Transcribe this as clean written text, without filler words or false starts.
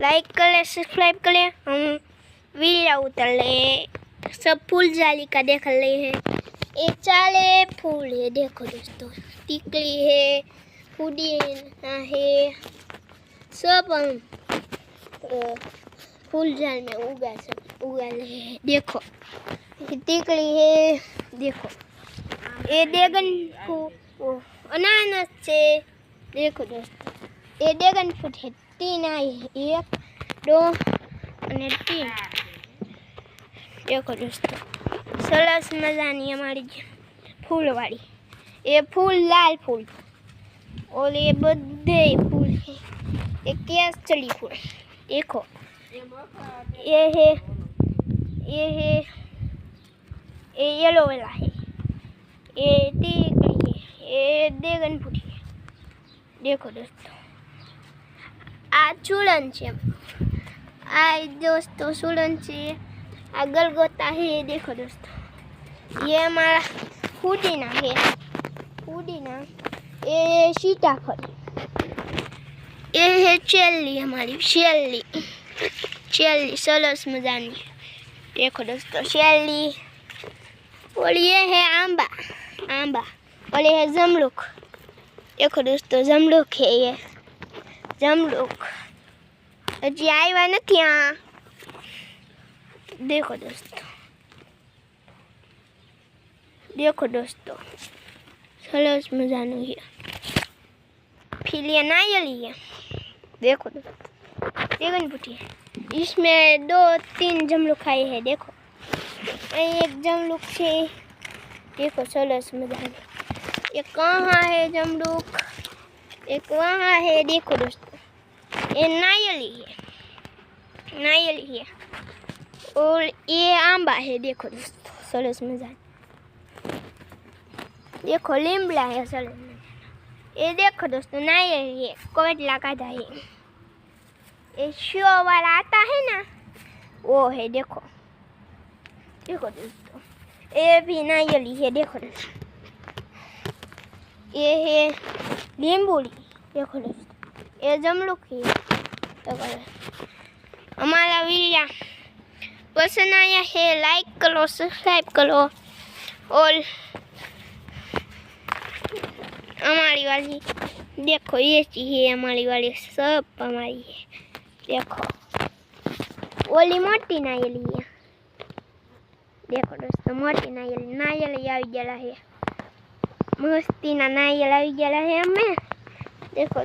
Like कर ले, subscribe कर ले। हम वीडियो उतर ले, सब फूल जाली का देख ले हैं। ये चाले फूल है, देखो दोस्तों, टिकली है, पुदीना है, सब हम फूल जाल में उगा ले। देखो टिकली है, देखो ये ड्रैगन फूल अनानास से, देखो दोस्तों ये ड्रैगन फ्रूट है। 3 आई है, 1 2 અને 3। देखो दोस्तों सरस मजानी हमारी फूलवाड़ी। ये फूल लाल फूल और ये बड़े फूल है। ये केसरी फूल, देखो ये है ये येलो वाला है। ये टिकली है, ये ड्रैगन फ्रूट है। देखो दोस्तों आ चूड़न છે, आ दोस्तों चूड़न છે, आ गलगोता है। देखो दोस्तों ये हमारा पुदीना है, पुदीना। ये सीताफल, ये है चेल्ली, हमारी चेल्ली सरस मजानी। देखो दोस्तों चेल्ली। और ये है आंबा और ये है जमरूख। देखो दोस्तों जमरूख है, ये जमरूख हजी आया नहीं आ। देखो दोस्तों सरस मजानु है। फिर ये नारियल है। देखो दोस्तों ड्रैगन फ्रूट है, इसमें 2-3 जमरूख आए हैं। देखो एक जमरूख है, देखो सरस मजानु। ये कहाँ है जमरूख, एक वहाँ है। देखो दोस्तों ये नारियल है और ये आंबा है। देखो दोस्तों सरस मजा। देखो लीमड़ा है सरस मजा। ये देखो दोस्तों नारियल है, कोटला काटा है। ये शो वाला आता है ना, वो है। देखो दोस्तों ये भी नारियल है। देखो दोस्तों ये है नींबूड़ी। देखो दोस्तों ये जमरूख है। हमारा वीडियो पसंद आया है, लाइक करो, सब्सक्राइब करो। और हमारी वाली देखो ये चीज़ है, हमारी वाली सब हमारी है। देखो ओली मोटी नारियल है। देखो दोस्तों मोटी नारियल આવી ગયેલા है, मस्ती ना नारियल આવી ગયેલા है हमें। देखो